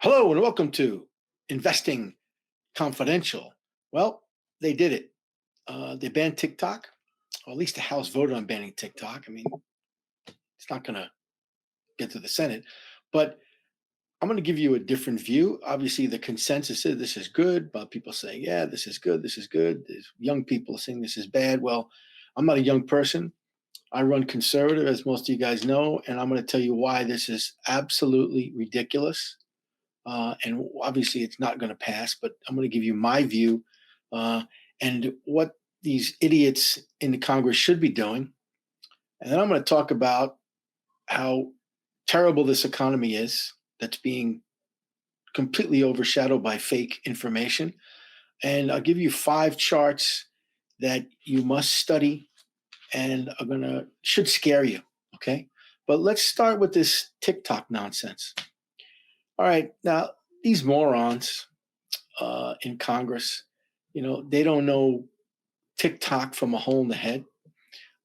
Hello and welcome to Investing Confidential. Well, they did it. They banned TikTok, or at least the House voted on banning TikTok. I mean, it's not going to get to the Senate, but I'm going to give you a different view. Obviously, the consensus is this is good, but people saying, yeah, this is good, this is good. There's young people saying this is bad. Well, I'm not a young person. I run conservative, as most of you guys know, and I'm going to tell you why this is absolutely ridiculous. And obviously, it's not going to pass, but I'm going to give you my view uh, and what these idiots in the Congress should be doing. And then I'm going to talk about how terrible this economy is that's being completely overshadowed by fake information. And I'll give you 5 charts that you must study and are gonna should scare you. Okay. But let's start with this TikTok nonsense. All right. Now, these morons in Congress, they don't know TikTok from a hole in the head.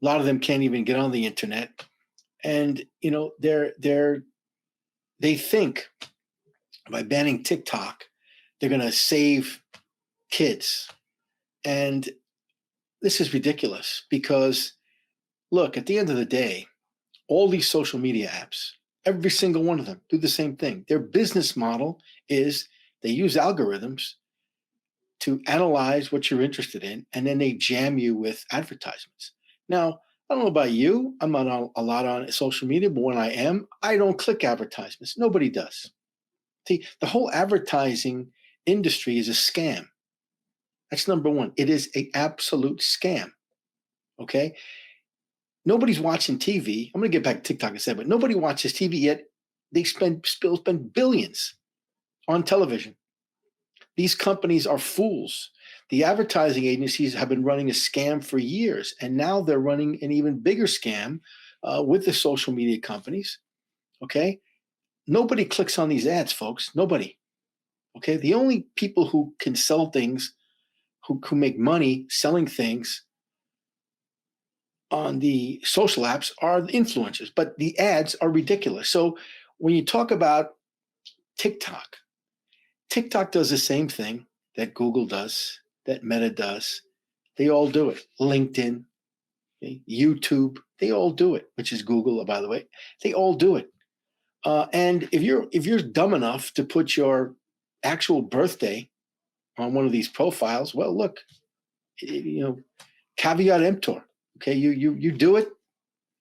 A lot of them can't even get on the internet. And they think by banning TikTok, they're gonna save kids. And this is ridiculous because look, at the end of the day, all these social media apps, every single one of them do the same thing. Their business model is they use algorithms to analyze what you're interested in, and then they jam you with advertisements. Now, I don't know about you. I'm not on, a lot on social media, but when I am, I don't click advertisements. Nobody does. See, the whole advertising industry is a scam. That's number one. It is an absolute scam. Okay. Nobody's watching TV. I'm going to get back to TikTok in a second, but nobody watches TV yet. They spend billions on television. These companies are fools. The advertising agencies have been running a scam for years, and now they're running an even bigger scam with the social media companies. Okay, nobody clicks on these ads, folks. Nobody. Okay, the only people who can sell things, who make money selling things on the social apps are the influencers, but the ads are ridiculous. So when you talk about TikTok, TikTok does the same thing that Google does, that Meta does. They all do it. LinkedIn, okay, YouTube, they all do it, which is Google, by the way. They all do it. And if you're dumb enough to put your actual birthday on one of these profiles, well, look, caveat emptor. Okay, you do it.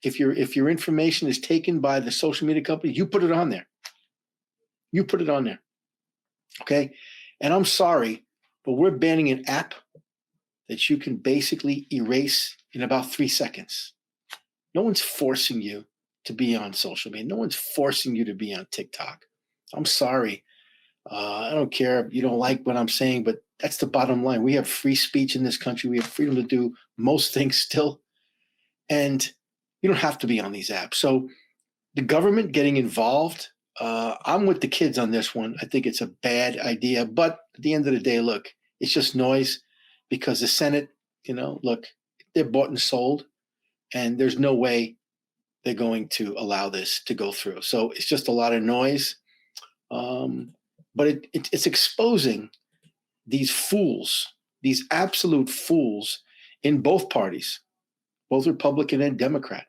If your information is taken by the social media company, you put it on there. You put it on there. Okay, and I'm sorry, but we're banning an app that you can basically erase in about 3 seconds. No one's forcing you to be on social media. No one's forcing you to be on TikTok. I'm sorry. I don't care if you don't like what I'm saying, but that's the bottom line. We have free speech in this country. We have freedom to do most things still. And you don't have to be on these apps. So the government getting involved, I'm with the kids on this one. I think it's a bad idea. But at the end of the day, look, it's just noise because the Senate, look, they're bought and sold. And there's no way they're going to allow this to go through. So it's just a lot of noise. But it's exposing these fools, these absolute fools in both parties, both Republican and Democrat,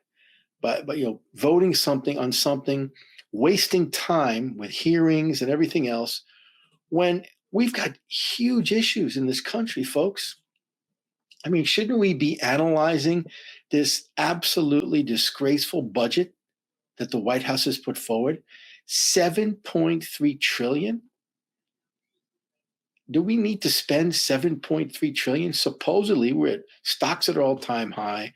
but voting something on something, wasting time with hearings and everything else, when we've got huge issues in this country, folks. I mean, shouldn't we be analyzing this absolutely disgraceful budget that the White House has put forward? 7.3 trillion. Do we need to spend 7.3 trillion? Supposedly, we're at stocks at an all-time high.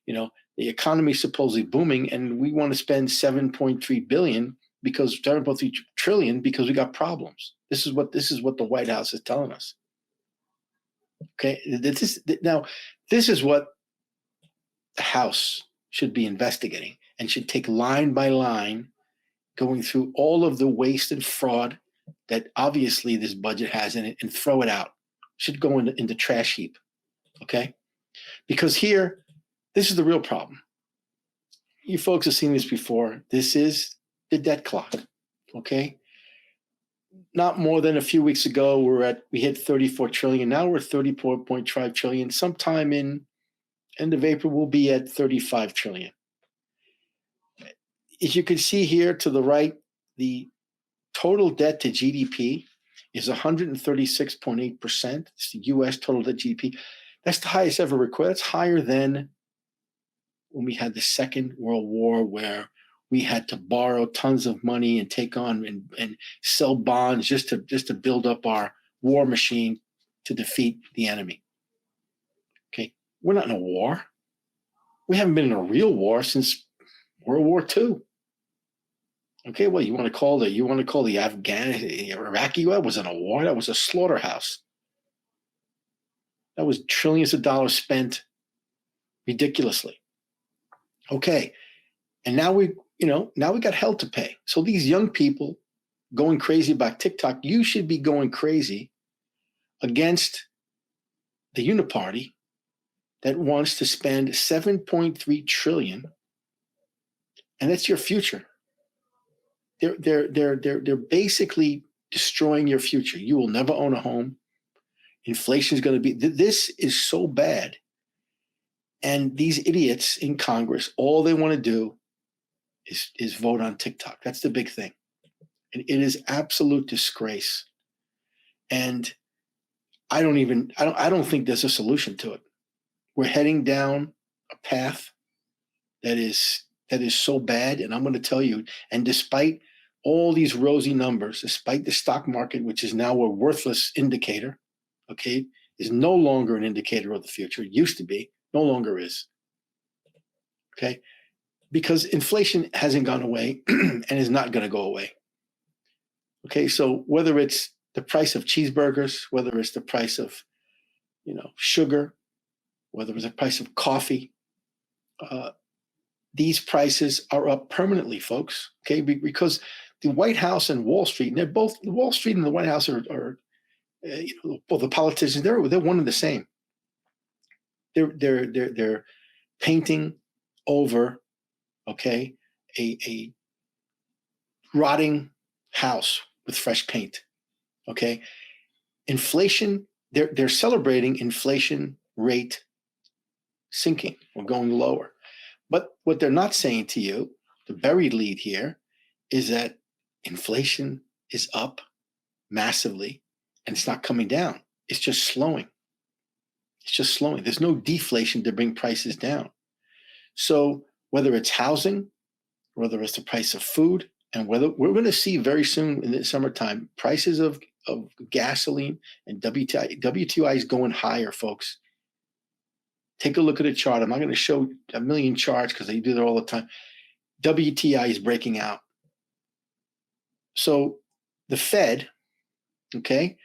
The economy is supposedly booming, and we want to spend 7.3 billion because 7.3 trillion because we got problems. This is what the White House is telling us. Okay, this is what the House should be investigating and should take line by line, going through all of the waste and fraud that obviously this budget has in it and throw it out. Should go in the trash heap. Okay, because here, this is the real problem. You folks have seen this before. This is the debt clock. Okay, not more than a few weeks ago, we hit 34 trillion. Now we're 34.5 trillion. Sometime in end of April, we'll be at 35 trillion. As you can see here to the right, the total debt to GDP is 136.8%. It's the U.S. total debt to GDP. That's the highest ever recorded. That's higher than when we had the Second World War, where we had to borrow tons of money and take on and sell bonds just to build up our war machine to defeat the enemy. Okay, we're not in a war. We haven't been in a real war since World War II. Okay, well, you want to call the Iraqi war? That wasn't a war. That was a slaughterhouse. That was trillions of dollars spent ridiculously. Okay, and now we got hell to pay. So these young people going crazy about TikTok, you should be going crazy against the uniparty that wants to spend 7.3 trillion, and that's your future. They're basically destroying your future. You will never own a home. Inflation is going to be, this is so bad. And these idiots in Congress, all they want to do is vote on TikTok. That's the big thing. And it is absolute disgrace. And I don't think there's a solution to it. We're heading down a path that is so bad. And I'm going to tell you, and despite all these rosy numbers, despite the stock market, which is now a worthless indicator, okay, is no longer an indicator of the future. It used to be, no longer is. Okay, because inflation hasn't gone away and is not going to go away. Okay, so whether it's the price of cheeseburgers, whether it's the price of, sugar, whether it's the price of coffee, these prices are up permanently, folks. Okay, because the White House and Wall Street, and they're both, Wall Street and the White House are the politicians. They're one and the same. They're painting over, okay, a rotting house with fresh paint. Okay, inflation. They're celebrating inflation rate sinking or going lower. But what they're not saying to you, the buried lead here, is that inflation is up massively and it's not coming down. It's just slowing. It's just slowing. There's no deflation to bring prices down. So whether it's housing, whether it's the price of food, and whether we're going to see very soon in the summertime, prices of gasoline and WTI is going higher, folks. Take a look at a chart. I'm not going to show a million charts because they do that all the time. WTI is breaking out. So the Fed, okay,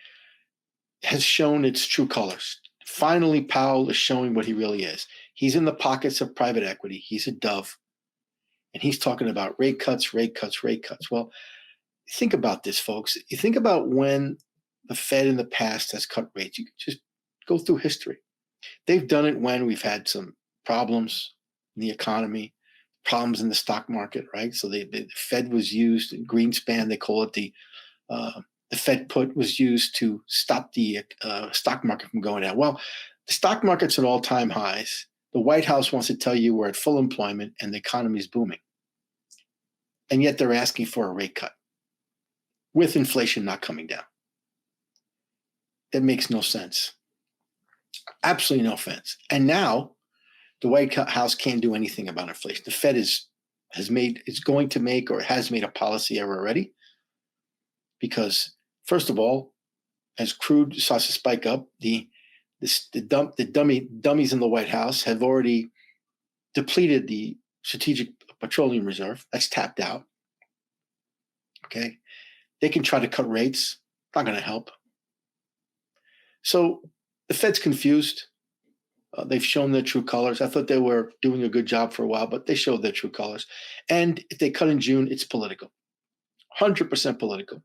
has shown its true colors. Finally, Powell is showing what he really is. He's in the pockets of private equity. He's a dove. And he's talking about rate cuts, rate cuts, rate cuts. Well, think about this, folks. You think about when the Fed in the past has cut rates. You can just go through history. They've done it when we've had some problems in the economy, problems in the stock market, right? So the Fed was used, Greenspan, they call it the Fed put was used to stop the stock market from going down. Well, the stock market's at all-time highs. The White House wants to tell you we're at full employment and the economy is booming. And yet they're asking for a rate cut with inflation not coming down. That makes no sense. Absolutely no sense. And now the White House can't do anything about inflation. The Fed is going to make or has made a policy error already. Because first of all, as crude starts to spike up, the dummies in the White House have already depleted the strategic petroleum reserve. That's tapped out. Okay, they can try to cut rates. Not going to help. So the Fed's confused. They've shown their true colors. I thought they were doing a good job for a while, but they showed their true colors. And if they cut in June, it's political, 100% political.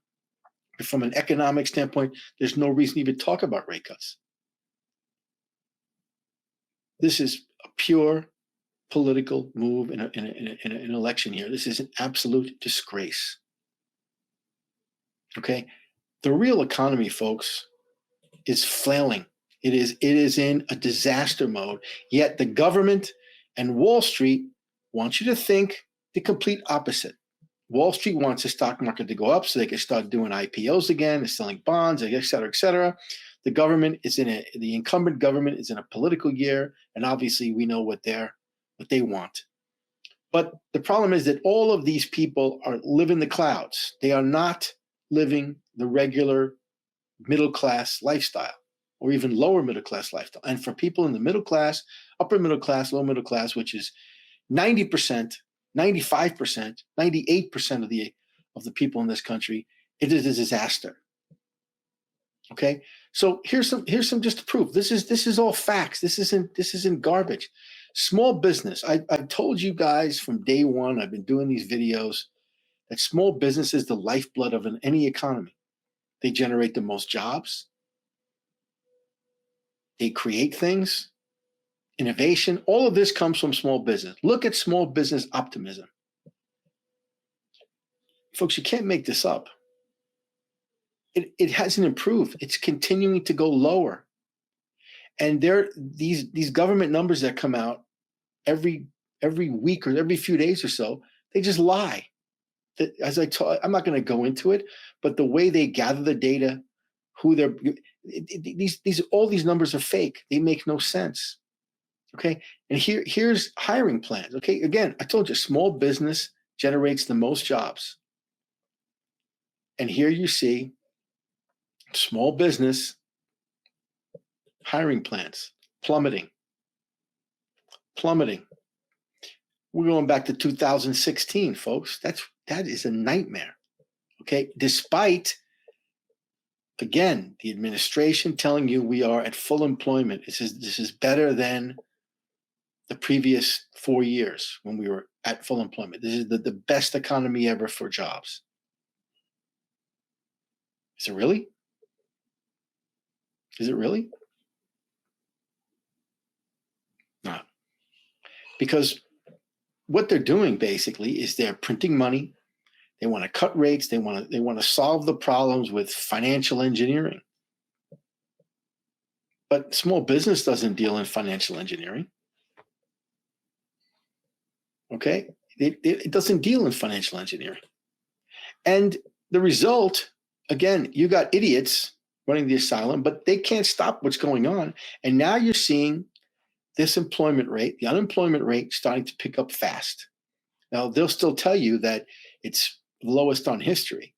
From an economic standpoint, there's no reason to even talk about rate cuts. This is a pure political move in an election year. This is an absolute disgrace. Okay, The real economy, folks, is flailing. It is in a disaster mode. Yet the government and Wall Street want you to think the complete opposite. Wall Street wants the stock market to go up so they can start doing IPOs again and selling bonds, et cetera, et cetera. The incumbent government is in a political year, and obviously we know what they want. But the problem is that all of these people live in the clouds. They are not living the regular middle class lifestyle or even lower middle class lifestyle. And for people in the middle class, upper middle class, low middle class, which is 90%, 95%, 98% of the people in this country, it is a disaster. Okay, so here's some just to prove this is all facts. This isn't garbage. Small business. I've told you guys from day one. I've been doing these videos that small business is the lifeblood of any economy. They generate the most jobs. They create things, innovation. All of this comes from small business. Look at small business optimism. Folks, you can't make this up. It hasn't improved. It's continuing to go lower. And these government numbers that come out every week or every few days or so, they just lie. As I'm not going to go into it, but the way they gather the data, all these numbers are fake. They make no sense. Okay, and here's hiring plans. Okay, again, I told you, small business generates the most jobs, and here you see small business hiring plans plummeting. We're going back to 2016, folks. That is a nightmare. Okay, despite, again, the administration telling you we are at full employment. This is better than the previous 4 years when we were at full employment. This is the best economy ever for jobs. Is it really? Is it really? No. Because what they're doing basically is they're printing money. They want to cut rates. They want to solve the problems with financial engineering. But small business doesn't deal in financial engineering. Okay? It doesn't deal in financial engineering. And the result, again, you got idiots running the asylum, but they can't stop what's going on. And now you're seeing this employment rate, the unemployment rate, starting to pick up fast. Now, they'll still tell you that it's the lowest on history,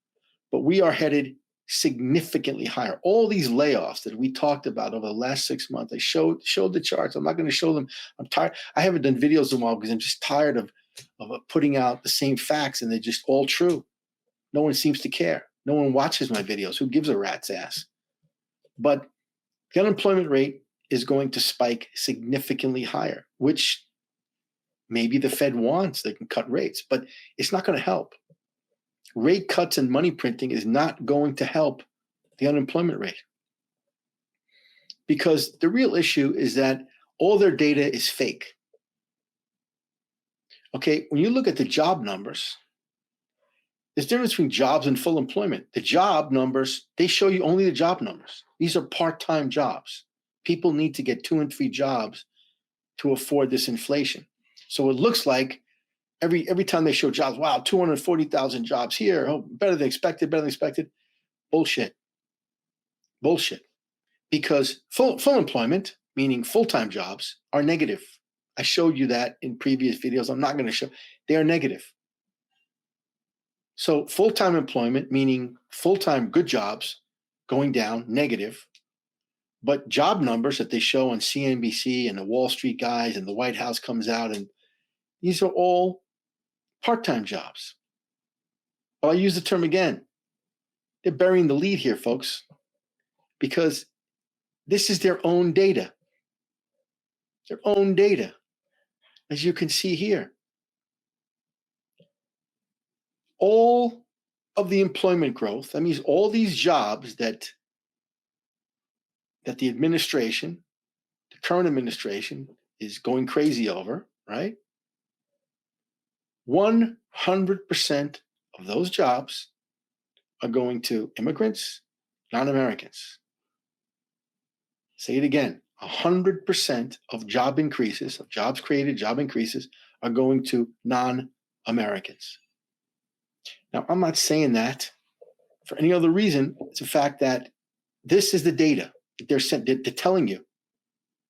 but we are headed significantly higher. All these layoffs that we talked about over the last 6 months, I showed the charts. I'm not going to show them. I'm tired. I haven't done videos in a while because I'm just tired of putting out the same facts, and they're just all true. No one seems to care. No one watches my videos. Who gives a rat's ass? But the unemployment rate is going to spike significantly higher, which maybe the Fed wants. They can cut rates, but it's not going to help. Rate cuts and money printing is not going to help the unemployment rate, because the real issue is that all their data is fake. Okay, when you look at the job numbers, there's a difference between jobs and full employment. The job numbers, they show you only the job numbers. These are part-time jobs. People need to get 2 and 3 jobs to afford this inflation. So it looks like every time they show jobs, wow, 240,000 jobs here. Oh, better than expected. Bullshit. Because full employment, meaning full-time jobs, are negative. I showed you that in previous videos. I'm not going to show. They are negative. So full-time employment, meaning full-time good jobs, going down, negative. But job numbers that they show on CNBC and the Wall Street guys and the White House comes out, and these are all part-time jobs. But I'll use the term again. They're burying the lead here, folks, because this is their own data. Their own data, as you can see here. All of the employment growth, that means all these jobs that the administration, the current administration, is going crazy over, right? 100% of those jobs are going to immigrants non-Americans. Say it again. 100% of job increases, of jobs created, job increases, are going to non-Americans. Now, I'm not saying that for any other reason. It's a fact that this is the data that they're telling you.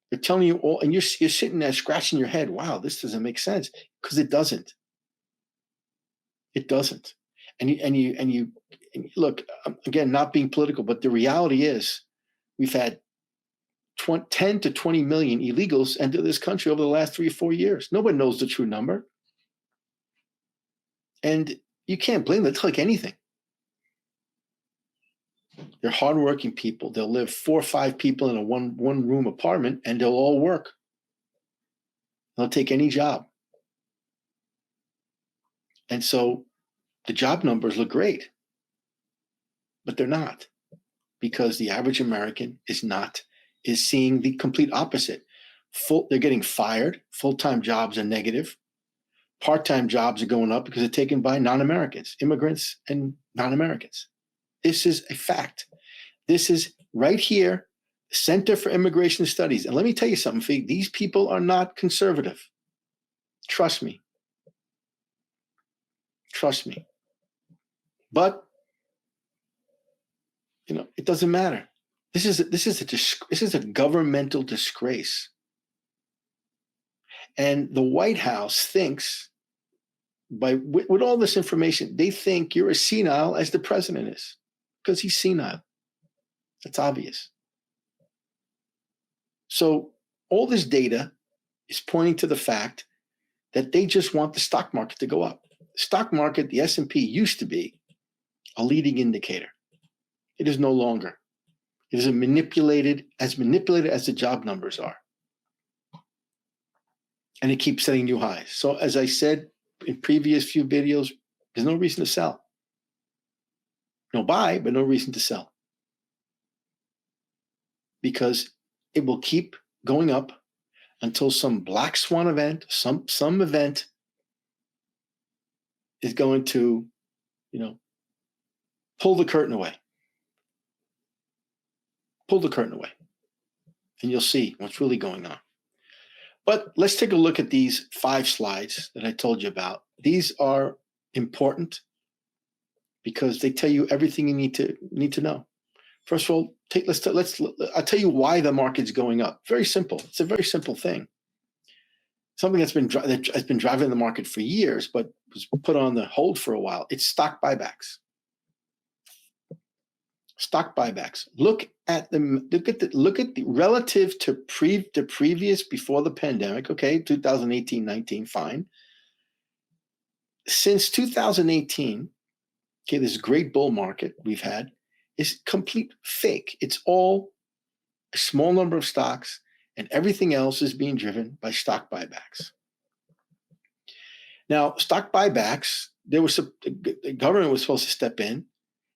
They're telling you all, and you're sitting there scratching your head. Wow, this doesn't make sense, because it doesn't. It doesn't. And you look, again, not being political, but the reality is we've had 10 to 20 million illegals enter this country over the last 3 or 4 years. Nobody knows the true number. And you can't blame them. It's like anything. They're hardworking people. They'll live 4 or 5 people in a one room apartment, and they'll all work. They'll take any job. And so the job numbers look great, but they're not, because the average American is seeing the complete opposite. They're getting fired. Full-time jobs are negative. Part-time jobs are going up because they're taken by non-Americans, immigrants and non-Americans. This is a fact. This is right here, Center for Immigration Studies. And let me tell you something, Fee. These people are not conservative. Trust me. Trust me. But, it doesn't matter. This is a governmental disgrace. And the White House thinks, with all this information, they think you're as senile as the president is, because he's senile. That's obvious. So all this data is pointing to the fact that they just want the stock market to go up. The stock market, the S&P, used to be a leading indicator. It is no longer. It is manipulated as the job numbers are. And it keeps setting new highs. So as I said in previous few videos, there's no reason to sell. No buy, but no reason to sell. Because it will keep going up until some black swan event, some event is going to, pull the curtain away. Pull the curtain away. And you'll see what's really going on. But let's take a look at these 5 slides that I told you about. These are important because they tell you everything you need to know. First of all, I'll tell you why the market's going up. Very simple. It's a very simple thing. Something that has been driving the market for years, but was put on the hold for a while. It's stock buybacks. Stock buybacks. Look at the relative to the previous, before the pandemic. Okay, 2018, 19, fine. Since 2018, okay, this great bull market we've had is complete fake. It's all a small number of stocks, and everything else is being driven by stock buybacks. Now, stock buybacks, the government was supposed to step in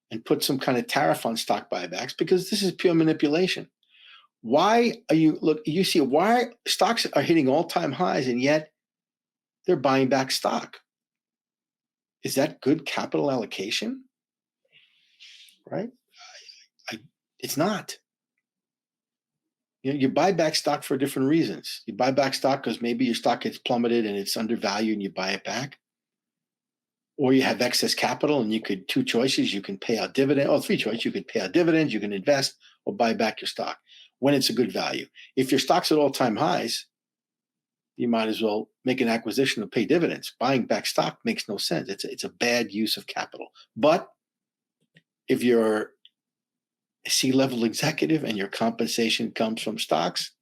and put some kind of tariff on stock buybacks, because this is pure manipulation. Why stocks are hitting all-time highs, and yet they're buying back stock? Is that good capital allocation? Right? It's not. You buy back stock for different reasons. You buy back stock because maybe your stock gets plummeted and it's undervalued and you buy it back. Or you have excess capital and 2 choices. You can pay out dividend, or 3 choices. You can pay out dividends, you can invest, or buy back your stock when it's a good value. If your stock's at all-time highs, you might as well make an acquisition and pay dividends. Buying back stock makes no sense. It's a bad use of capital. But if you're a C-level executive and your compensation comes from stocks,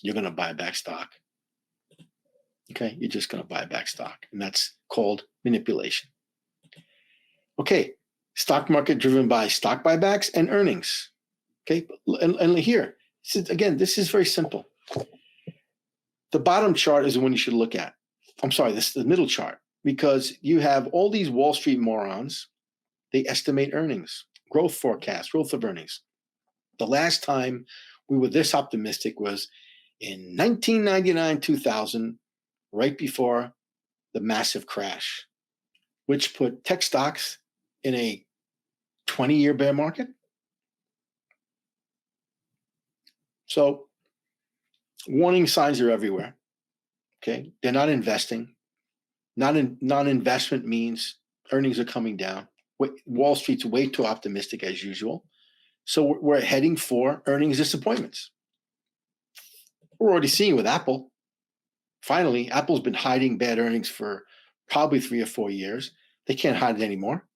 you're going to buy back stock. Okay, you're just going to buy back stock, and that's called manipulation. Okay, stock market driven by stock buybacks and earnings. Okay, and here, this is very simple. The bottom chart is the one you should look at. I'm sorry, this is the middle chart, because you have all these Wall Street morons. They estimate earnings, growth forecasts, growth of earnings. The last time we were this optimistic was in 1999, 2000, right before the massive crash, which put tech stocks in a 20-year bear market. So warning signs are everywhere. Okay. They're not investing. Non-investment means earnings are coming down. Wall Street's way too optimistic as usual. So we're heading for earnings disappointments. We're already seeing with Apple. Finally, Apple's been hiding bad earnings for probably 3 or 4 years. They can't hide it anymore.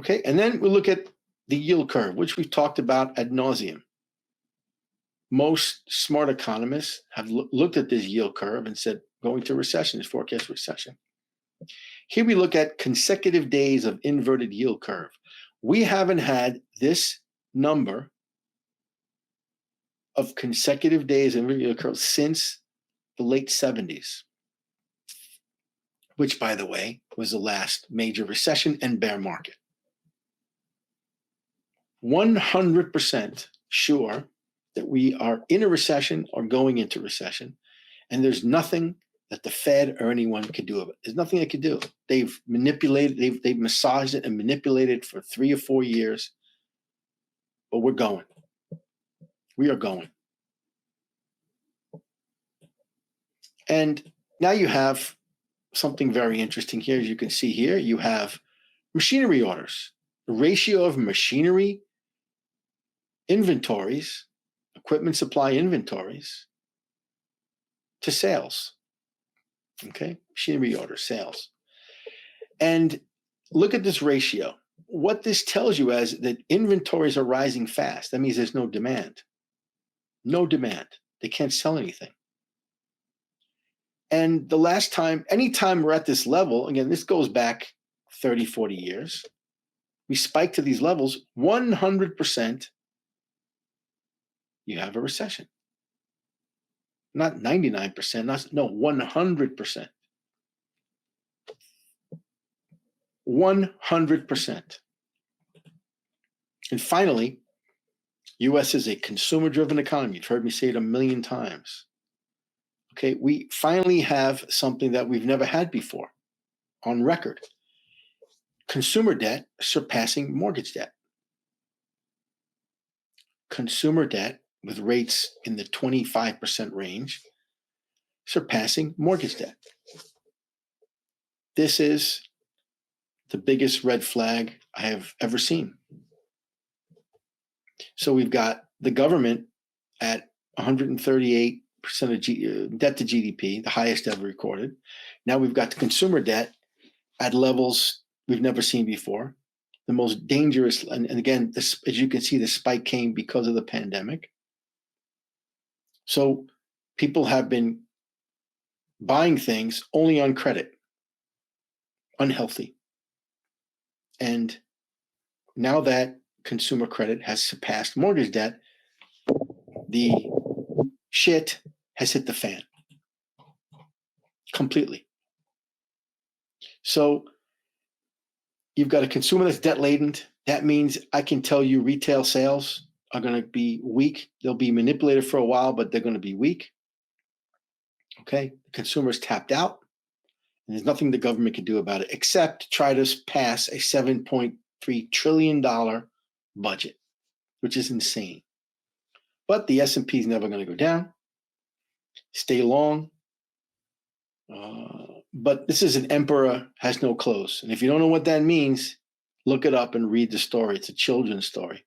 Okay, and then we look at the yield curve, which we've talked about ad nauseum. Most smart economists have looked at this yield curve and said, going to recession is forecast recession. Here we look at consecutive days of inverted yield curve. We haven't had this number of consecutive days of inverted yield curve since the late 70s, which, by the way, was the last major recession and bear market. 100% sure that we are in a recession or going into recession, and there's nothing that the Fed or anyone could do about it. There's nothing they could do. They've manipulated, they've massaged it and manipulated it for 3 or 4 years, but we're going. We are going. And now you have something very interesting here. As you can see here, you have machinery orders. The ratio of machinery inventories, equipment supply inventories, to sales. Okay, machinery order sales. And look at this ratio. What this tells you is that inventories are rising fast. That means there's no demand. No demand. They can't sell anything. And the last time, anytime we're at this level, again, this goes back 30, 40 years, we spike to these levels, 100% you have a recession. Not 99%, no, 100%. 100%. And finally, U.S. is a consumer-driven economy. You've heard me say it a million times. Okay, we finally have something that we've never had before on record. Consumer debt surpassing mortgage debt. Consumer debt with rates in the 25% range surpassing mortgage debt. This is the biggest red flag I have ever seen. So we've got the government at 138% of debt to GDP, the highest ever recorded. Now we've got the consumer debt at levels we've never seen before. The most dangerous, and again, this, as you can see, the spike came because of the pandemic. So people have been buying things only on credit, unhealthy. And now that consumer credit has surpassed mortgage debt, the shit has hit the fan completely. So you've got a consumer that's debt laden. That means I can tell you retail sales are going to be weak. They'll be manipulated for a while, but they're going to be weak. Okay, the consumer's tapped out, and there's nothing the government can do about it except try to pass a $7.3 trillion budget, which is insane. But the S&P is never going to go down. Stay long. But this is an emperor has no clothes. And if you don't know what that means, look it up and read the story. It's a children's story.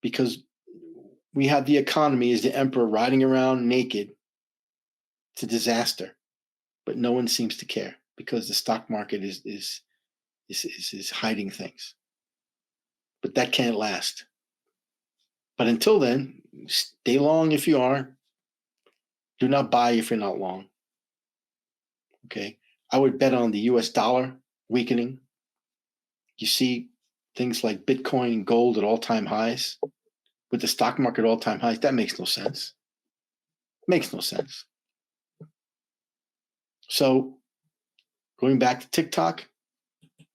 Because we have the economy as the emperor riding around naked. It's a disaster. But no one seems to care because the stock market is hiding things. But that can't last. But until then, stay long if you are. Do not buy if you're not long. Okay, I would bet on the US dollar weakening. You see things like Bitcoin and gold at all-time highs with the stock market at all-time highs. That makes no sense. Makes no sense. So going back to TikTok,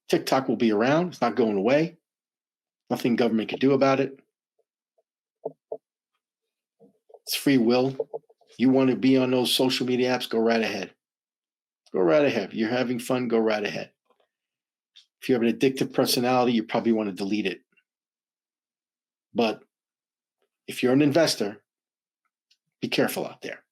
TikTok will be around. It's not going away. Nothing government can do about it. It's free will. You want to be on those social media apps, go right ahead. Go right ahead. You're having fun, go right ahead. If you have an addictive personality, you probably want to delete it. But if you're an investor, be careful out there.